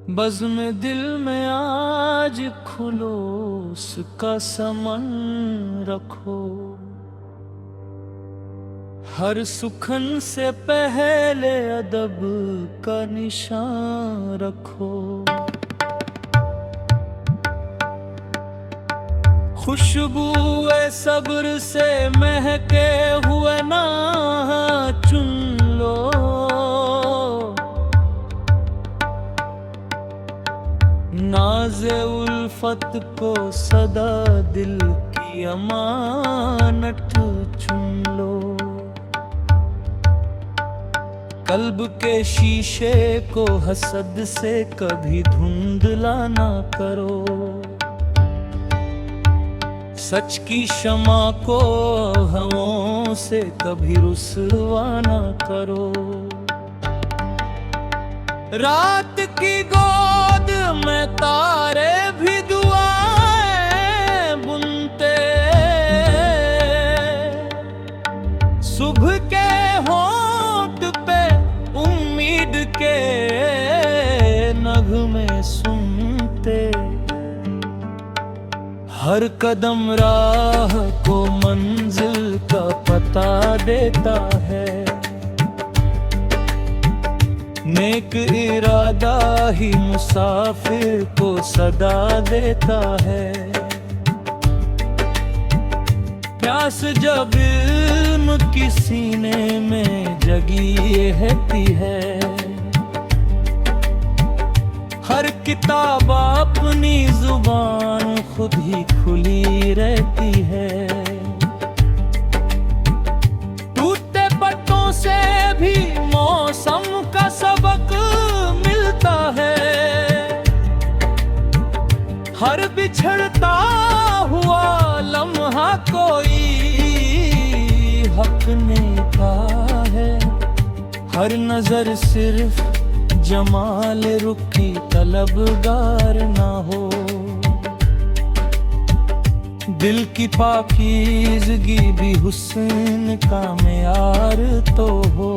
बज़्म दिल में आज खुलूस का समन रखो, हर सुखन से पहले अदब का निशान रखो। खुशबू सब्र से महके हुए ना चुन लो, नाज़े उल्फत को सदा दिल की अमानत चुन लो। कल्ब के शीशे को हसद से कभी धुंधला ना करो, सच की शमा को हवाओं से कभी रुसवा ना करो। रात की गोद में तारे भी दुआएं बुनते, सुबह के होंठ पे उम्मीद के नगमे सुनते। हर कदम राह को मंजिल का पता देता है, नेक इरादा ही मुसाफिर को सदा देता है। प्यास जब इल्म की सीने में जगी रहती है, हर किताब अपनी जुबान खुद ही खुली रहती है। टूटे पत्तों से भी मौसम का सबक मिलता है, हर बिछड़ता हुआ लम्हा कोई हक नेता है। हर नजर सिर्फ जमाल रुख की तलबगार ना हो, दिल की पाकीज़गी भी हुस्न का मेयार तो हो।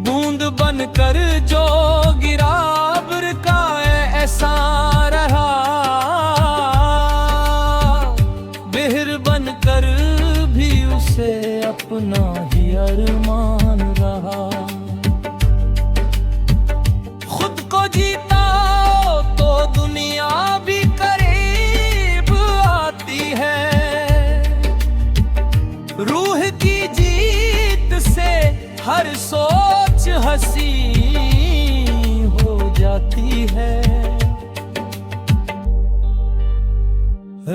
बूंद बनकर जो गिरा अब्र का ऐसा रहा, बिहर बनकर भी उसे अपना ही अरमान रहा। खुद को जीता तो दुनिया भी करीब आती है, रूह की जीत से हर सोच हंसी हो जाती है।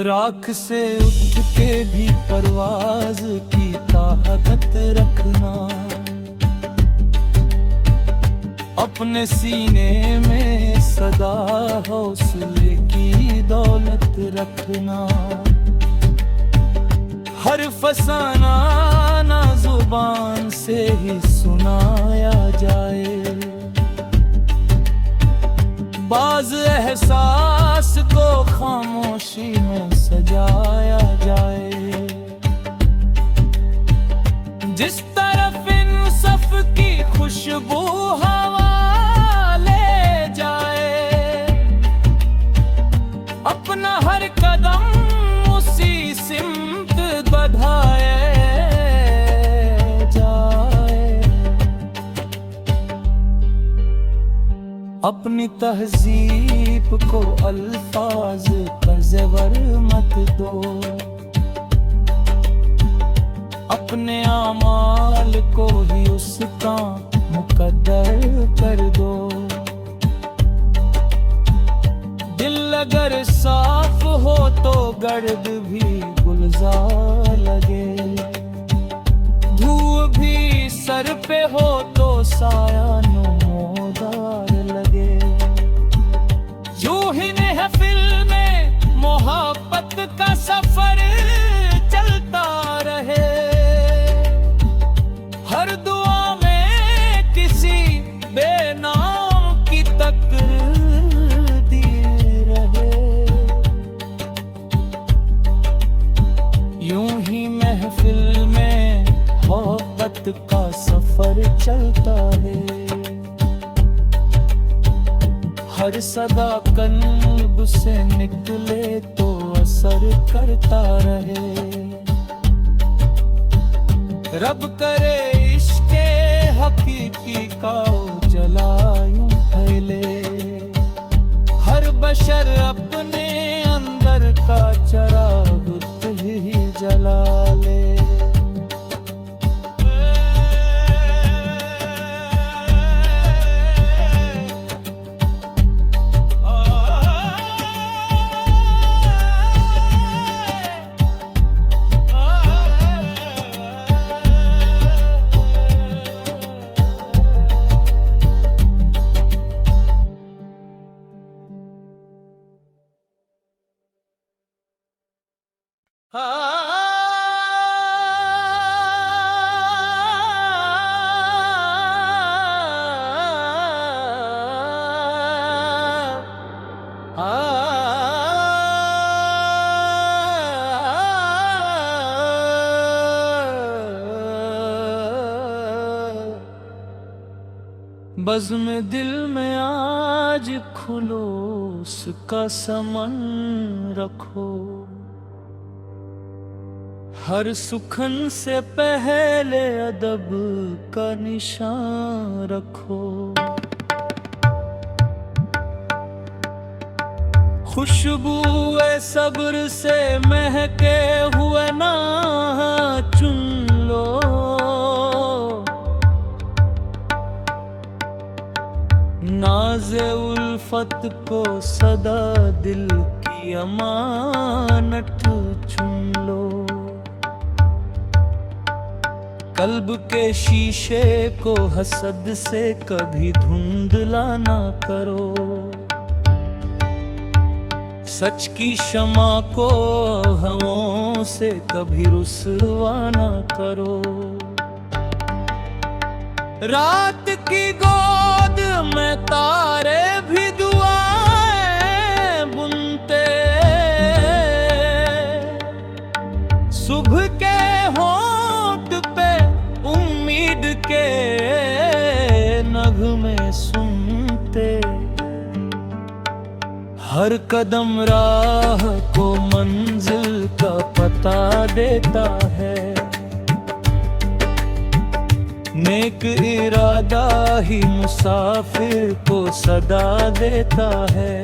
राख से उठ के भी परवाज की ताकत रखना, अपने सीने में सदा हौसले की दौलत रखना। हर फसाना ना जुबान से ही सुनाया जाए, बाज एहसास को खामोशी में सजाया जाए। जिस तरफ इंसाफ की खुशबू हवा ले जाए, अपना हर कदम उसी सिमत बढ़ाए जाए। अपनी तहजीब को अल्फाज का ज़ेवर मत दो, अपने आमाल को ही उसका मुकद्दर कर दो। दिल अगर साफ हो तो गर्द भी गुलजार लगे, धूप भी सर पे हो तो साया नमोदार लगे। यूं ही महफिल में मोहब्बत का सफर चल मौत का सफर चलता है। हर सदा कल्ब से निकले तो असर करता रहे। रब करे इश्क़े हकीकी का जलायूं फैले। हर बशर अपने अंदर का चिराग ही जला ले। बज़्म दिल में आज खुलूस का समन रखो। हर सुखन से पहले अदब का निशान रखो। खुशबूए सब्र से महके हुए ना चुन लो। नाज़े उल्फत को सदा दिल की अमानत चुन लो। कल्ब के शीशे को हसद से कभी धुंधला ना करो। सच की शमा को हवाओं से कभी रुसवा ना करो। रात की गोद में तारे भी दुआएं बुनते। सुबह के होंठ पे उम्मीद के नगमे सुनते। हर कदम राह को मंजिल का पता देता है। नेक इरादा ही मुसाफिर को सदा देता है।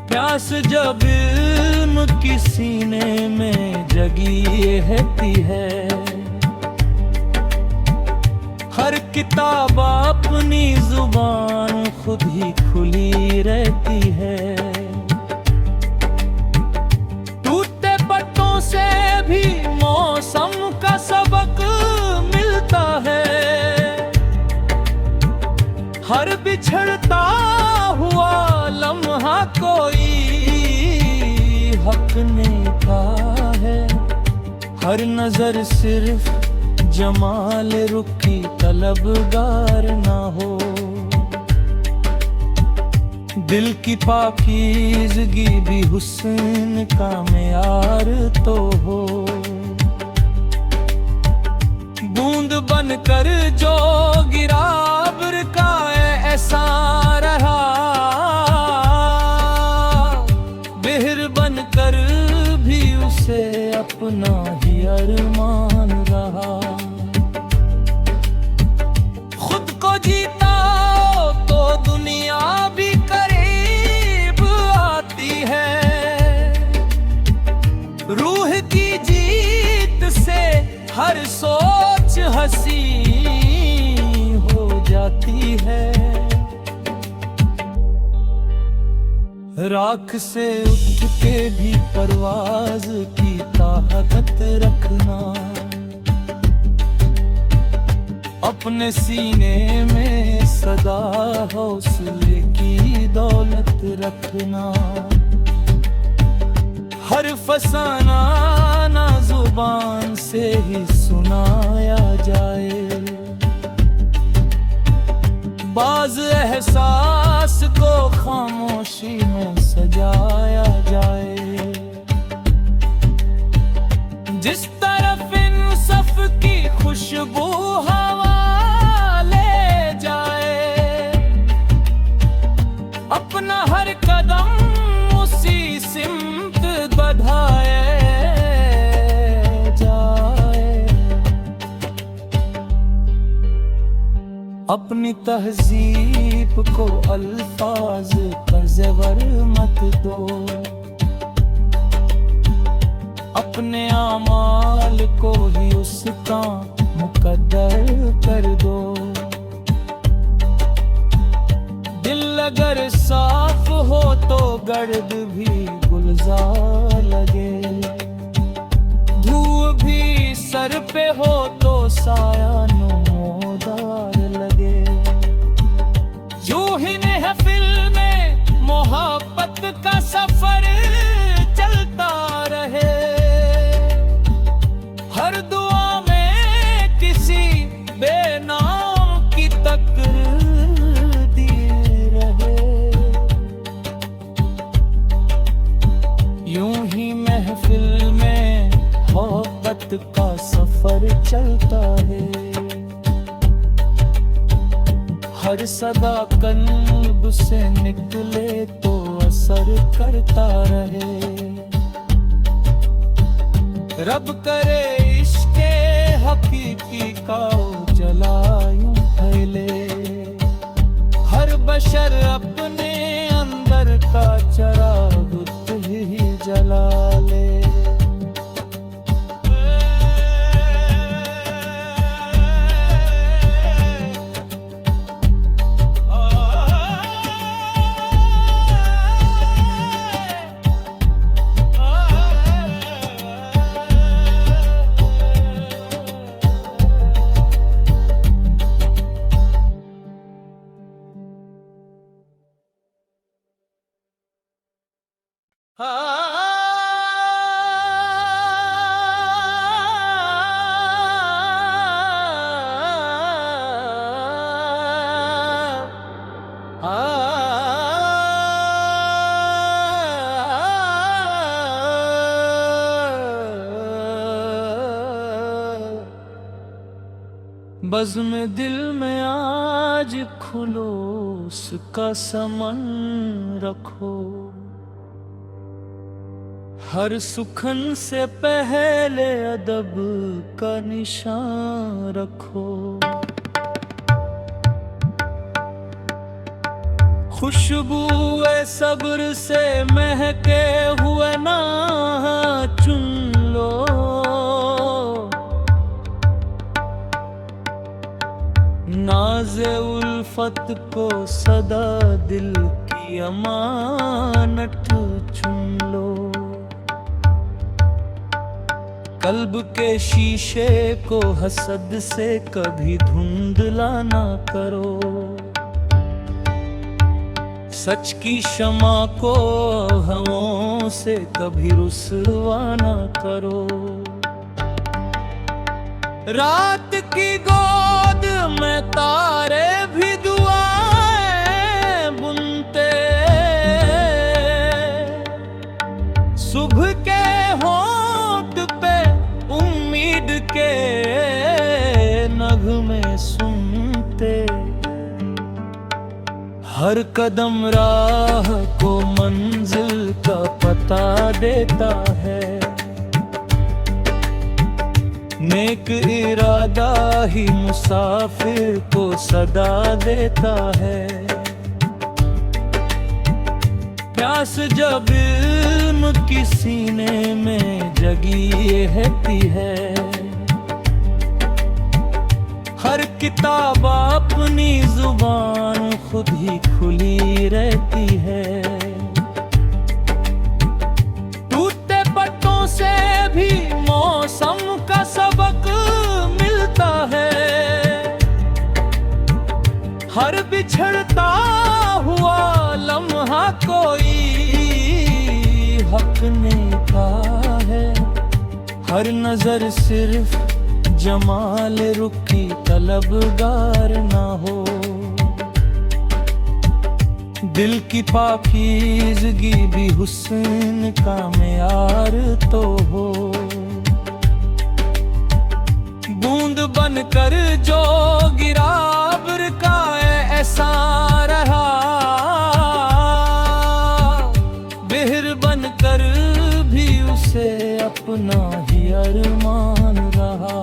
प्यास जब इल्म की सीने में जगी रहती है। हर किताब अपनी जुबान खुद ही खुली रहती है। टूटे पत्तों से भी मौसम का सबक मिलता है। हर बिछड़ता हुआ लम्हा कोई हक ने का है। हर नजर सिर्फ जमाल रुखी तलबगार ना हो। दिल की पाकीज़गी भी हुस्न का मेयार तो हो। बूंद बनकर जो गिरा अब्र का ऐसा रहा। बिहर बनकर भी उसे अपना ही अरमान रहा। खुद को जीता तो दुनिया भी करीब आती है। रूह की जीत से हर सोच हंसी हो जाती है। राख से उठ के भी परवाज की ताकत रखना। अपने सीने में सदा हौसले की दौलत रखना। हर फसाना ना जुबान से ही सुनाया जाए। बाज एहसास को खामोशी में सजाया जाए। जिस तरफ इंसान बढ़ाए जाए। अपनी तहजीब को अल्फाज का ज़ेवर मत दो, अपने आमाल को ही उसका मुकद्दर कर दो। दिल अगर साफ हो तो गर्द भी गुलजार लगे, धूप भी सर पे हो तो साया नमोदार लगे। यूं ही महफिल में मोहब्बत का सफर चलता रहे, हर दुआ में किसी बेनाम की तकरीर दिए रहे। यूं ही महफिल में मोहब्बत का सफर चलता है, हर सदा कल्ब से निकले तो असर करता रहे। रब करे इश्क़े हकीकी का जलायूं फैले, हर बशर अपने अंदर का चिराग ही जला ले। बज़्म दिल में आज खुलूस का समन रखो, हर सुखन से पहले अदब का निशान रखो। खुशबूए सब्र से महके हुए ना चुन लो, नाज़े उल्फत को सदा दिल की अमानत चुन लो। कल्ब के शीशे को हसद से कभी धुंधला ना करो, सच की शमा को हवाओं से कभी रुसवा ना करो। रात की गोद में तारे भी दुआएं बुनते, सुबह के होंठ पे उम्मीद के नगमे सुनते। हर कदम राह को मंजिल का पता देता है, नेक इरादा ही मुसाफिर को सदा देता है। प्यास जब इल्म की सीने में जगी रहती है, हर किताब अपनी जुबान खुद ही खुली रहती है। टूटे पत्तों से भी मौसम का सबक मिलता है, हर बिछड़ता हुआ लम्हा कोई हक ने का है। हर नजर सिर्फ जमाल रुखी तलबगार ना हो, दिल की पाकीज़गी भी हुस्न का मेयार तो हो। बूंद बनकर जो गिरा अब्र का ऐसा रहा, बिहर बनकर भी अपना ही अरमान रहा।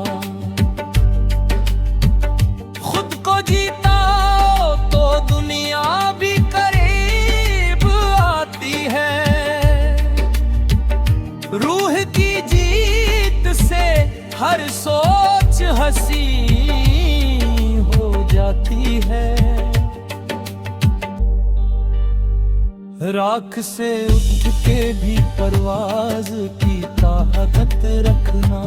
खुद को जीता तो दुनिया भी करीब आती है। रूह की जीत से हर सोच हंसी हो जाती है। राख से उठ के भी परवाज की ताकत रखना,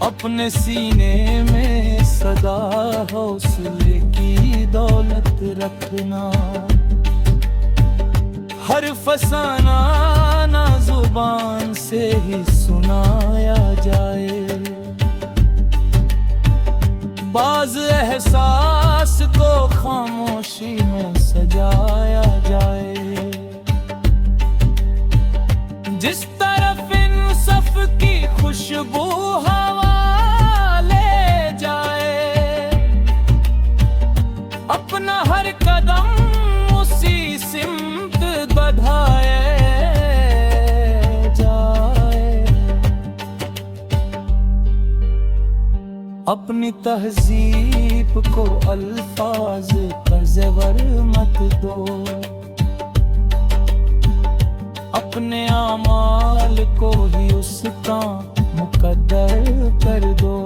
अपने सीने में सदा हौसले की दौलत रखना। हर फसाना ना जुबान से ही सुनाया जाए, बाज एहसास को खामोशी में सजाया जाए। जिस तरफ इंसाफ की खुशबू हवा ले जाए, अपना हर कदम उसी सिमत बढ़ाए जाए। अपनी तहजीब को अल्फाज का ज़ेवर मत दो, अपने आमाल को ही उसका मुकद्दर कर दो।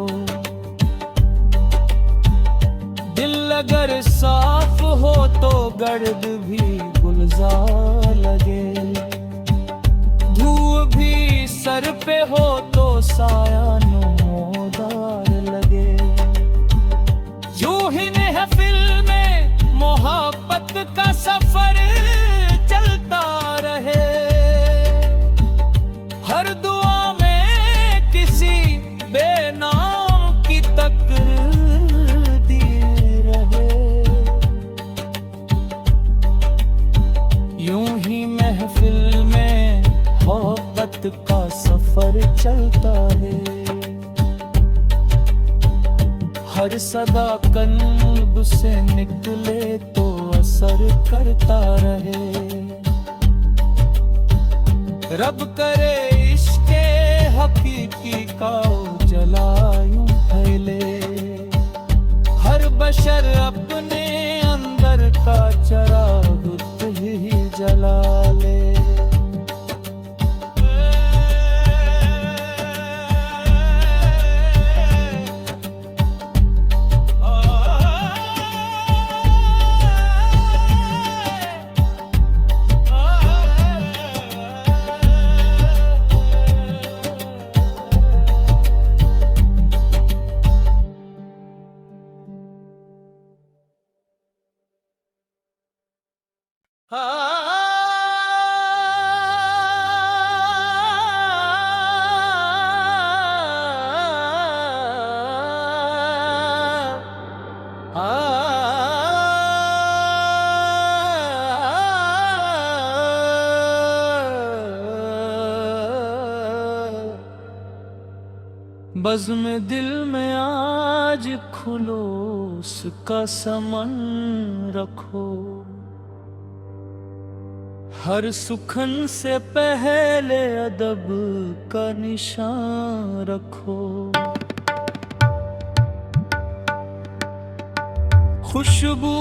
दिल अगर साफ हो तो गर्द भी गुलजार लगे, धूप भी सर पे हो तो साया नमोदार लगे। यूं ही महफिल में मोहब्बत का सफर चलता रहे, हर दुआ में किसी बेनाम की तकदीर रहे। यूं ही महफिल में मोहब्बत का सफर चलता है, हर सदा कल्ब से निकले तो असर करता रहे। रब करे इश्क़े हकीकी का उजाला यूं फैले, हर बशर अपने अंदर का चिराग ही जला ले। बज़्म दिल में आज खुलूस का समन रखो, हर सुखन से पहले अदब का निशान रखो। खुशबू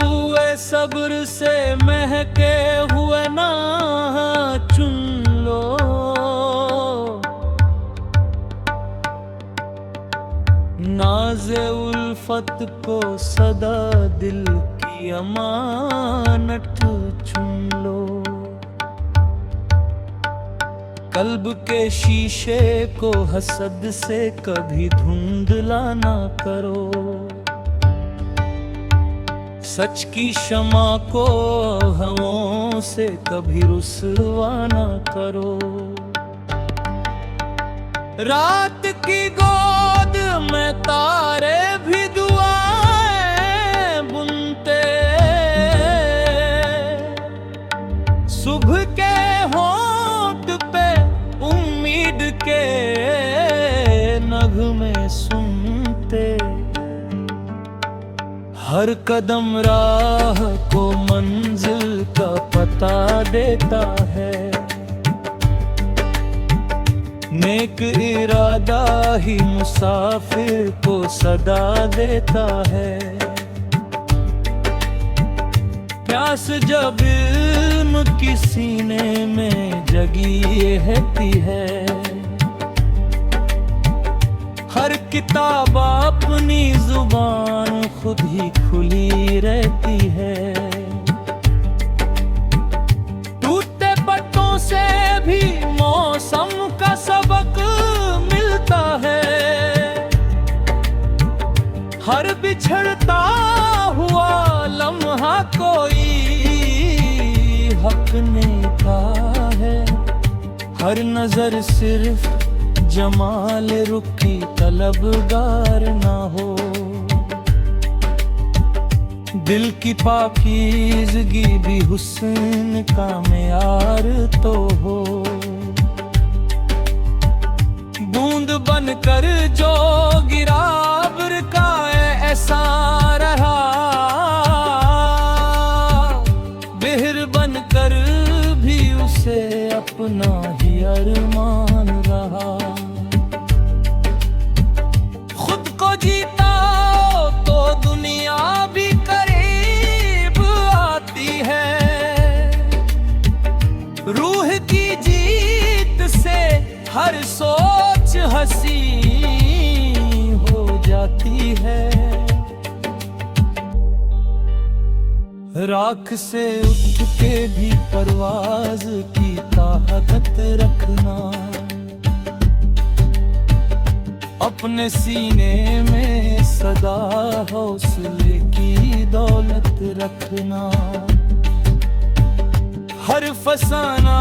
सब्र से महके हुए ना चुन लो, नाज़े उल्फत को सदा दिल की अमानत चुन लो। कल्ब के शीशे को हसद से कभी धुंधला ना करो, सच की शमा को हवाओं से कभी रुसवा ना करो। रात की गोद में तारे भी दुआएं बुनते, सुबह के होंठ पे उम्मीद के नगमे सुनते। हर कदम राह को मंजिल का पता देता है, नेक इरादा ही मुसाफिर को सदा देता है। प्यास जब इल्म की सीने में जगी रहती है, हर किताब अपनी जुबान खुद ही खुली रहती है। टूटते पत्तों से भी मौसम का सबक मिलता है। हर बिछड़ता हुआ लम्हा कोई हक ने का है। हर नजर सिर्फ जमाल रुखी तलबगार ना हो। दिल की पाकीज़गी भी हुस्न का मेयार तो हो। बूंद बनकर जो गिरा अब्र का ऐसा रहा, बिहर बनकर भी उसे अपना ही अरमान रहा। खुद को जीता तो दुनिया भी करीब आती है। रूह की जीत से हर सोच हंसी हो जाती है। राख से उठ के भी परवाज की ताकत रखना, अपने सीने में सदा हौसले की दौलत रखना। हर फसाना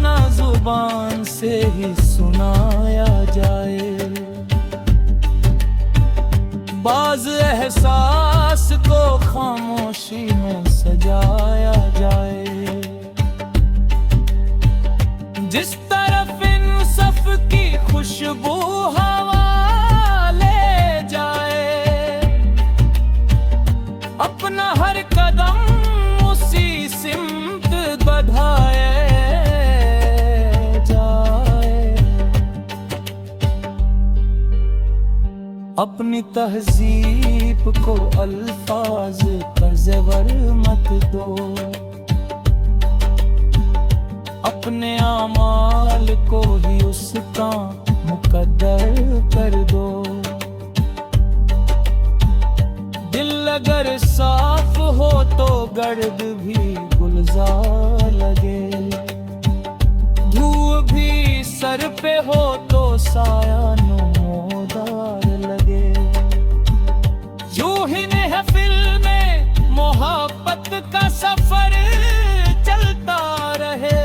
ना जुबान से ही सुनाया जाए। बाज एहसास को खामोशी में सजाया जाए। जिस तरफ इंसाफ की खुशबू हवा ले जाए, अपना हर कदम उसी सिमत बढ़ाए जाए। अपनी तहजीब को अल्फाज का ज़ेवर मत दो। अपने आमाल को ही उसका मुकद्दर कर दो। दिल अगर साफ हो तो गर्द भी गुलजार लगे। धूप भी सर पे हो तो साया नमोदार लगे। यूं ही महफिल में मोहब्बत का सफर चलता रहे।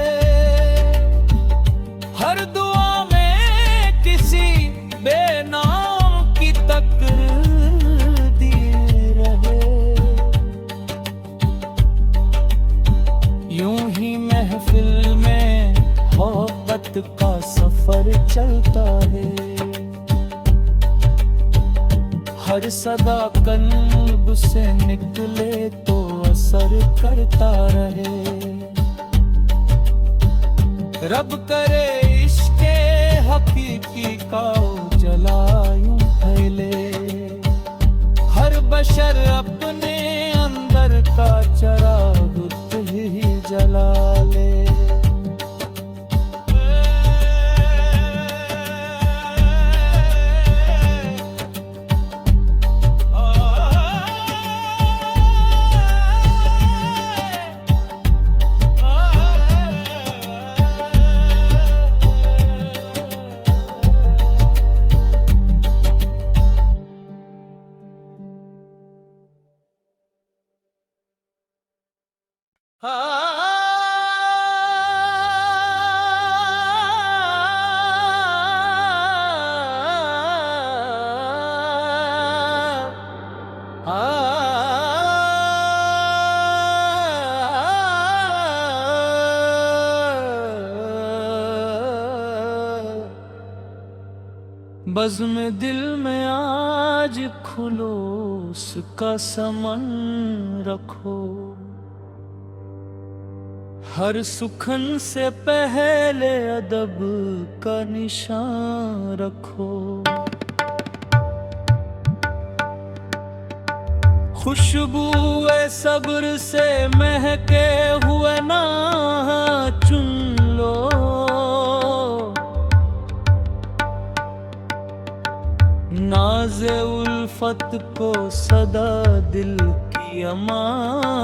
हर दुआ में किसी बेनाम की तकरीर दिए रहे। यूं ही महफिल में मोहब्बत का सफर चलता है। हर सदा कल्ब से निकले तो असर करता रहे। रब करे इश्क़े हकीकी का जलायूं फैले। हर बशर अपने अंदर का चराग खुद ही जला ले। बज़्म दिल में आज खुलूस का समन रखो। हर सुखन से पहले अदब का निशान रखो। खुशबू सब्र से महके हुए ना चुन लो। नाज़े उल्फत को सदा दिल की अमान